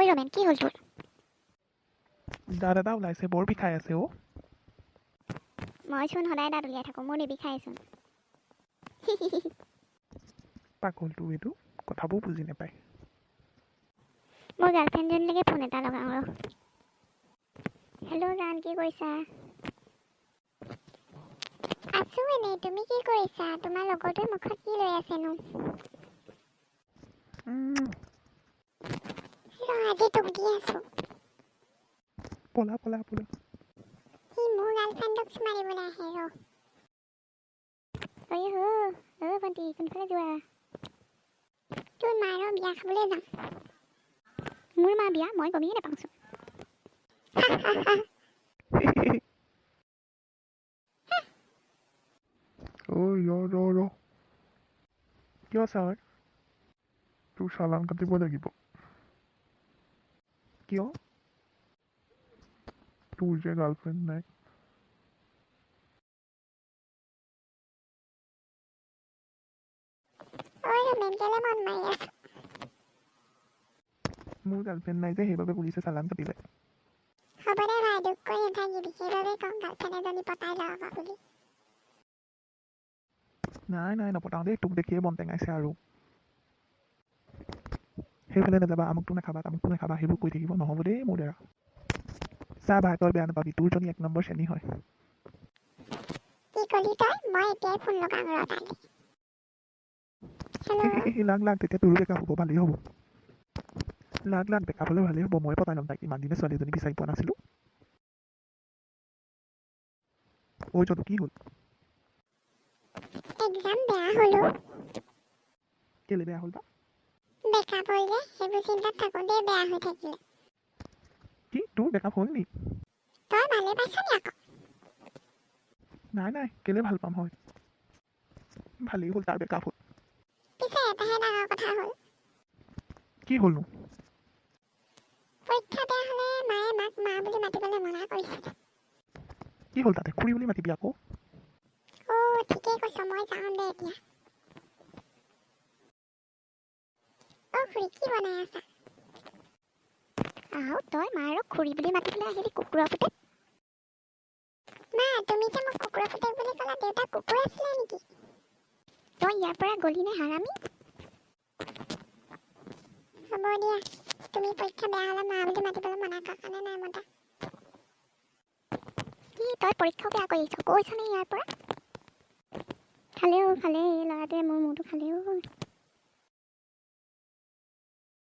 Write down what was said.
ঐ ৰমেন, কি হ'ল তোৰ? দাঁত এটা ওলাইছে, বৰ বিষাই আছে অ'। মইচোন সদায় দাঁত উলিয়াই থাকোঁ, মোৰ নিবিষাইচোন। পাগলটো এইটো কথাবোৰ বুজি নাপায়। মোৰ গাৰ্লফ্ৰেণ্ডজনীলৈকে ফোন এটা লগাওঁ ৰ। হেল্ল' জান, কি কৰিছা? আছোঁ এনেই, তুমি কি কৰিছা? তোমাৰ লগৰটোৱে মুখত কি লৈ আছেনো? আজি তোক দি আছোঁ। পলা পলা পলা। সি মোৰ গাৰ্লফ্ৰেণ্ডক মাৰিবলৈ আহে ৰ। ভণ্টি, কোনফালে যোৱা? তোৰ মাৰৰ বিয়া খাবলৈ যাম। মোৰ মা বিয়া? মই গমেই নাপাওঁচোন। ৰ কিয় ছাৰ? তোৰ চালান কাটিব লাগিব। কিয়? তোৰ যে গাৰ্লফ্ৰেণ্ড নাই। মোৰ গাৰ্লফ্ৰেণ্ড নাই যে সেইবাবে পুলিচে চালান কাটিলে। হ'ব দে ভাই, দুখ কৰি নাথাকিবি। সেইবাবে কম গাৰ্লফ্ৰেণ্ড এজনী পতাই লওঁ বুলি। নাই নপতাওঁ দেই, তোক দেখিয়ে মন টেঙাইছে আৰু। সেইফালে নাযাবা, আমুকটো নাখাবা, তামুকটো নাখাবা, সেইবোৰ কৈ থাকিব নহ'ব দেই মোৰ দ্বাৰা। চা ভাই, তই বেয়া নাপাবি, তোৰ জনী 1 নম্বৰ শ্ৰেণী হয়। কি কলি তই? মই এতিয়াই ফোন লগাওঁ ৰ তাইলৈ। লাগ তেতিয়া তোৰো বেকআপ হ'ব, ভালেই হ'ব। লাগ বেকআপ হ'লে ভালেই হ'ব, মই পতাই ল'ম তাইক। ইমান দিনে ছোৱালী এজনী বিচাৰি পোৱা নাছিলোঁ। ঐ যদু, কি হ'ল? এক্সাম বেয়া হ'লো। কেলে বেয়া হ'ল বা? বেকআপ হ'ল যে, সেইবোৰ চিন্তাত থাকোঁতেই বেয়া হৈ থাকিলে। কি তোৰ বেকআপ হ'ল নি? তই ভালে পাইছ নি আকৌ? নাই, কেলে ভাল পাম হয়। ভালেই হ'ল তাৰ বেকআপ হ'ল। পিছে এটাহে ডাঙৰ কথা হ'ল। কি হ'লনো? পৰীক্ষা বেয়া হ'লে মায়ে মাক মা বুলি মাতিবলৈ মনা কৰিছিলে। কি হ'ল তাতে? খুৰী বুলি মাতিবি আকৌ। ঠিকেই কৈছ, মই যাওঁ দে এতিয়া। খুৰী, কি বনাই আছা? তই মাৰক খুৰী বুলি মাতিবলৈ আহিলি, কুকুৰৰ পুতেক। মা, তুমি যে মোক কুকুৰৰ পুতেক বুলি ক'লা, দেউতা কুকুৰ আছিলে নেকি? তই ইয়াৰ পৰা গলি নে হাৰামি? হ'ব দিয়া, তুমি পৰীক্ষা বেয়া হ'লে মা বুলি মাতিবলৈ মনা কৰা কাৰণে নাই মতা। কি তই পৰীক্ষাও বেয়া কৰি আহিছ, কৈছনে ইয়াৰ পৰা? খালে এই ল'ৰাটোৱে মোৰ মূৰটো খালে